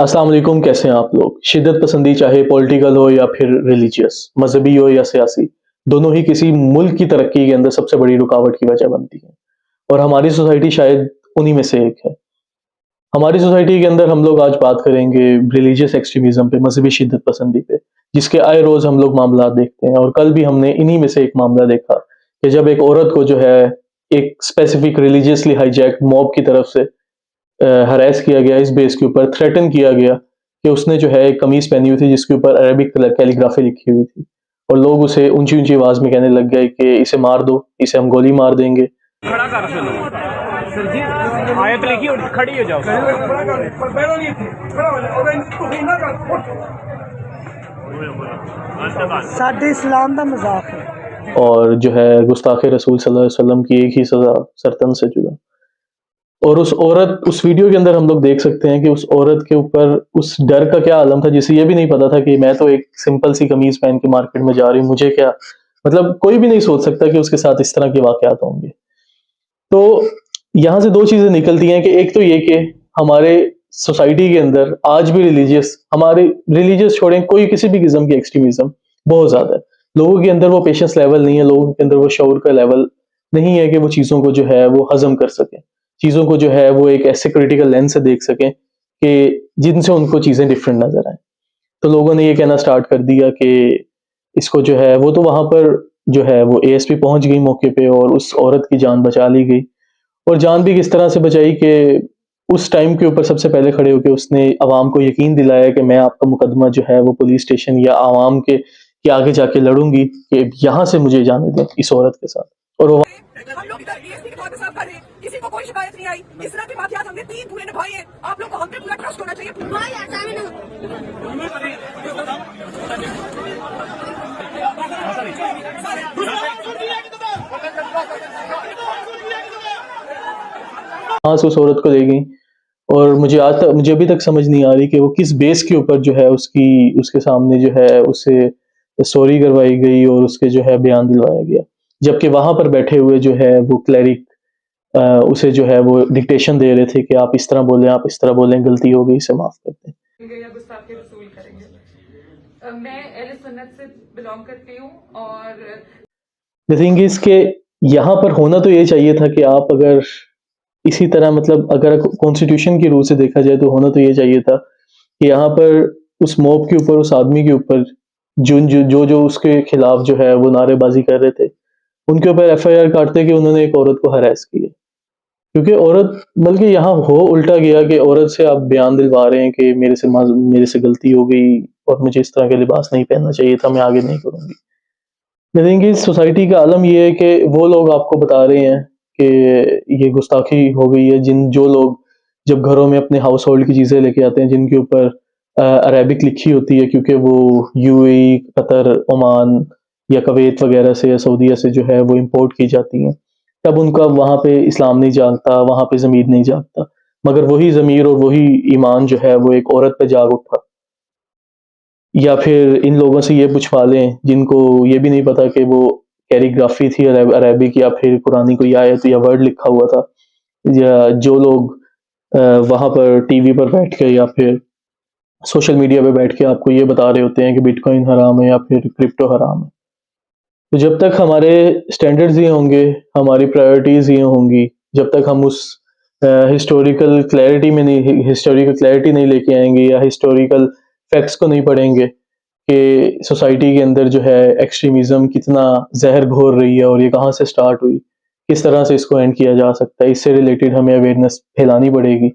अस्सलाम वालेकुम, कैसे हैं आप लोग? शिद्दत पसंदी चाहे पॉलिटिकल हो या फिर रिलीजियस, मज़हबी हो या सियासी, दोनों ही किसी मुल्क की तरक्की के अंदर सबसे बड़ी रुकावट की वजह बनती हैं और हमारी सोसाइटी शायद उन्हीं में से एक है। हमारी सोसाइटी के अंदर हम लोग आज बात करेंगे रिलीजियस एक्सट्रीमिज़्म पे, मज़हबी शिद्दत पसंदी पे, जिसके आए रोज़ हम लोग मामलात देखते हैं और कल भी हमने इन्हीं में से एक मामला देखा कि जब एक औरत को जो है एक स्पेसिफिक रिलीजियसली हाइजैक्ड मॉब की तरफ से हरास किया गया, इस बेस के ऊपर थ्रेटन किया गया कि उसने जो है एक कमीज़ पहनी हुई थी जिसके ऊपर अरेबिक कैलीग्राफी लिखी हुई थी और लोग उसे ऊँची-ऊँची आवाज़ में कहने लग गए कि इसे मार दो, इसे हम गोली मार देंगे। खड़ा कर सुनो सर जी, आयत लिखी और खड़ी हो जाओ। साडे इस्लाम का मजाक है और जो है गुस्ताखे रसूल सल्लल्लाहु अलैहि वसल्लम की एक ही सज़ा, सरतन से जुदा। और उस वीडियो के अंदर हम लोग देख सकते हैं कि उस औरत के ऊपर उस डर का क्या आलम था जिसे ये भी नहीं पता था कि मैं तो एक सिंपल सी कमीज़ पहन के मार्केट में जा रही हूँ, मुझे क्या, मतलब कोई भी नहीं सोच सकता कि उसके साथ इस तरह के वाक़यात होंगे। तो यहाँ से 2 चीज़ें निकलती हैं कि एक तो ये कि हमारे सोसाइटी के अंदर आज भी हमारे रिलीजियस छोड़ें, कोई किसी भी किस्म की एक्सट्रीमिज़्म बहुत ज़्यादा है। लोगों के अंदर वो पेशेंस लेवल नहीं है, लोगों के अंदर वो शऊर का लेवल नहीं है कि वो चीज़ों को जो है वो हज़म कर सकें। चीज़ों को जो है वो एक ऐसे क्रिटिकल लेंस से देख सकें कि जिनसे उनको चीज़ें डिफरेंट नज़र आएँ। तो लोगों ने ये कहना स्टार्ट कर दिया कि इसको जो है वो तो वहाँ पर जो है वो एएसपी पहुँच गई मौके पे और उस औरत की जान बचा ली गई। और जान भी किस तरह से बचाई कि उस टाइम के ऊपर सबसे पहले खड़े होके उसने अवाम को यकीन दिलाया कि मैं आपका मुकदमा जो है वो पुलिस स्टेशन या अवाम के आगे जाके लड़ूँगी कि यहाँ से मुझे जाने दें इस औरत के साथ। और वो हम लोग इधर डीएसपी के तौर पे सर्व कर रहे हैं, किसी को कोई शिकायत नहीं आई। इस तरह के वाकयात हमने 3 पूरे निभाए हैं। आप लोग को हम पे पूरा ट्रस्ट होना चाहिए। वहाँ से उस औरत को ले गई और मुझे अभी तक समझ नहीं आ रही कि वो किस बेस के ऊपर जो है उसके सामने जो है उसे सॉरी करवाई गई और उसके जो है बयान दिलवाया गया। जबकि वहाँ पर बैठे हुए जो है वो क्लेरिक उसे जो है वो डिक्टेशन दे रहे थे कि आप इस तरह बोलें, आप इस तरह बोलें, गलती हो गई, इसे माफ़ कर दें। या गुस्ताखी रसूल करेंगे। मैं अहले सुन्नत से बिलोंग करती हूँ और द थिंग इज़ के यहाँ पर होना तो ये चाहिए था कि आप अगर इसी तरह, मतलब अगर कॉन्स्टिट्यूशन की रूल से देखा जाए तो होना तो ये चाहिए था कि यहाँ पर उस मॉब के ऊपर, उस आदमी के ऊपर जो उसके खिलाफ जो है वो नारेबाजी कर रहे थे, उनके ऊपर एफआईआर काटते कि उन्होंने एक औरत को हरास किया। क्योंकि औरत, बल्कि यहाँ हो उल्टा गया कि औरत से आप बयान दिलवा रहे हैं कि मेरे से गलती हो गई और मुझे इस तरह के लिबास नहीं पहनना चाहिए था, मैं आगे नहीं करूँगी। आई थिंक इस सोसाइटी का आलम ये है कि वो लोग आपको बता रहे हैं कि ये गुस्ताखी हो गई है, जो लोग जब घरों में अपने हाउस होल्ड की चीज़ें लेके आते हैं जिनके ऊपर अरेबिक लिखी होती है, क्योंकि वो यूएई, कतर, ओमान या कुवैत वगैरह से या सऊदीया से जो है वो इंपोर्ट की जाती हैं, तब उनका वहाँ पे इस्लाम नहीं जागता, वहाँ पे ज़मीर नहीं जागता। मगर वही ज़मीर और वही ईमान जो है वो एक औरत पे जाग उठा। या फिर इन लोगों से ये पूछवा लें जिनको ये भी नहीं पता कि वो कैलीग्राफी थी अरेबिक या फिर कुरानी कोई आयत या वर्ड लिखा हुआ था, या जो लोग वहाँ पर टीवी पर बैठ के या फिर सोशल मीडिया पे बैठ के आपको ये बता रहे होते हैं कि बिटकॉइन हराम है या फिर क्रिप्टो हराम है। तो जब तक हमारे स्टैंडर्ड्स ये होंगे, हमारी प्रायोरिटीज़ ये होंगी, जब तक हम उस हिस्टोरिकल क्लैरिटी नहीं लेके आएँगे या हिस्टोरिकल फैक्ट्स को नहीं पढ़ेंगे कि सोसाइटी के अंदर जो है एक्सट्रीमिज़्म कितना ज़हर घोर रही है और ये कहाँ से स्टार्ट हुई, किस तरह से इसको एंड किया जा सकता है, इससे रिलेटेड हमें अवेयरनेस फैलानी पड़ेगी।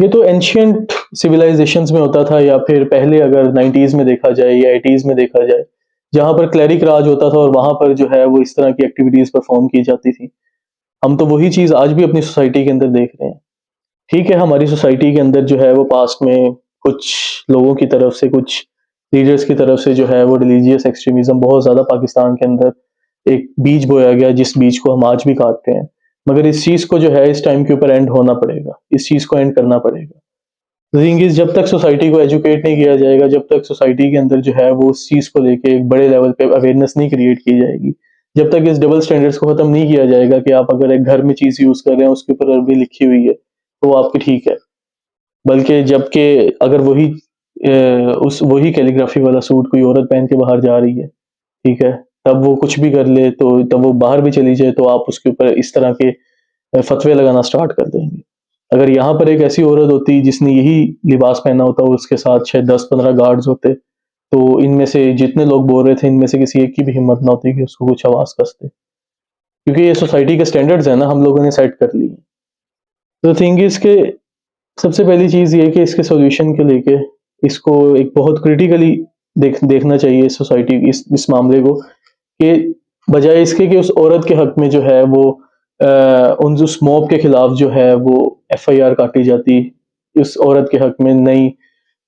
ये तो एंशिएंट सिविलाइजेशंस में होता था या फिर पहले अगर 90s में देखा जाए या 80s में देखा जाए, जहाँ पर क्लेरिक राज होता था और वहाँ पर जो है वो इस तरह की एक्टिविटीज़ परफ़ॉर्म की जाती थी। हम तो वही चीज़ आज भी अपनी सोसाइटी के अंदर देख रहे हैं। ठीक है, हमारी सोसाइटी के अंदर जो है वो पास्ट में कुछ लोगों की तरफ से, कुछ लीडर्स की तरफ से जो है वो रिलीजियस एक्सट्रीमिज़्म बहुत ज़्यादा पाकिस्तान के अंदर एक बीज बोया गया, जिस बीज को हम आज भी काटते हैं। मगर इस चीज़ को जो है इस टाइम के ऊपर एंड होना पड़ेगा, इस चीज़ को एंड करना पड़ेगा। द थिंग इज़, जब तक सोसाइटी को एजुकेट नहीं किया जाएगा, जब तक सोसाइटी के अंदर जो है वो उस चीज़ को लेके एक बड़े लेवल पे अवेयरनेस नहीं क्रिएट की जाएगी, जब तक इस डबल स्टैंडर्ड्स को ख़त्म नहीं किया जाएगा कि आप अगर एक घर में चीज़ यूज़ कर रहे हैं उसके ऊपर अरबी लिखी हुई है, तो वो आपकी ठीक है। बल्कि जबकि अगर वही कैलीग्राफी वाला सूट कोई औरत पहन के बाहर जा रही है, ठीक है, तब वो कुछ भी कर ले, तो तब वो बाहर भी चली जाए, तो आप उसके ऊपर इस तरह के फतवे लगाना स्टार्ट कर देंगे। अगर यहाँ पर एक ऐसी औरत होती जिसने यही लिबास पहना होता और उसके साथ शायद 10-15 गार्ड्स होते, तो इनमें से जितने लोग बोल रहे थे, इनमें से किसी एक की भी हिम्मत ना होती कि उसको कुछ आवाज़ कसते। क्योंकि ये सोसाइटी के स्टैंडर्ड्स हैं ना, हम लोगों ने सेट कर लिए। तो थिंग इज़ के सबसे पहली चीज़ ये है कि इसके सॉल्यूशन के लेके इसको एक बहुत क्रिटिकली देखना चाहिए सोसाइटी इस मामले को, कि बजाय इसके कि उस औरत के हक में जो है वो उस मॉब के खिलाफ जो है वो एफआईआर काटी जाती, उस औरत के हक में नहीं,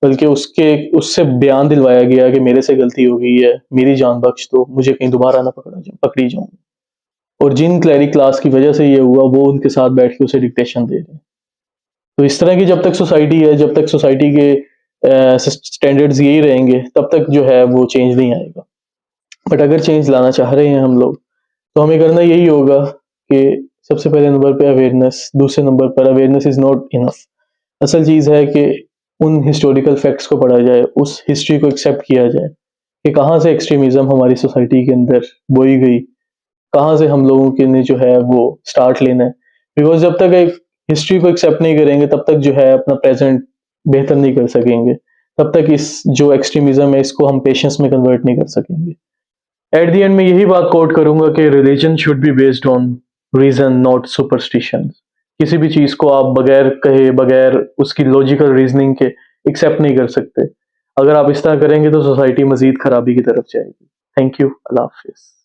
बल्कि उससे बयान दिलवाया गया कि मेरे से गलती हो गई है, मेरी जान बख्श दो, मुझे कहीं दोबारा ना पकड़ी जाऊं। और जिन क्लैरिक क्लास की वजह से ये हुआ, वो उनके साथ बैठ के उसे डिक्टेशन दे रहे हैं। तो इस तरह की जब तक सोसाइटी है, जब तक सोसाइटी के स्टैंडर्ड्स यही रहेंगे, तब तक जो है वो चेंज नहीं आएगा। बट अगर चेंज लाना चाह रहे हैं हम लोग, तो हमें करना यही होगा कि सबसे पहले नंबर पे अवेयरनेस, दूसरे नंबर पर अवेयरनेस इज़ नॉट इनफ। असल चीज़ है कि उन हिस्टोरिकल फैक्ट्स को पढ़ा जाए, उस हिस्ट्री को एक्सेप्ट किया जाए कि कहाँ से एक्सट्रीमिज़म हमारी सोसाइटी के अंदर बोई गई, कहाँ से हम लोगों के ने जो है वो स्टार्ट लेना है। बिकॉज़ जब तक एक हिस्ट्री को एक्सेप्ट नहीं करेंगे, तब तक जो है अपना प्रेज़ेंट बेहतर नहीं कर सकेंगे। तब तक इस जो एक्सट्रीमिज़म है, इसको हम पेशेंस में कन्वर्ट नहीं कर सकेंगे। एट द एंड मैं यही बात कोट करूँगा कि religion should be based on reason, not superstition. किसी भी चीज़ को आप बगैर कहे, बगैर उसकी लॉजिकल रीजनिंग के एक्सेप्ट नहीं कर सकते। अगर आप इस तरह करेंगे तो सोसाइटी मज़ीद खराबी की तरफ जाएगी। Thank you. अल्लाह हाफ़िज़।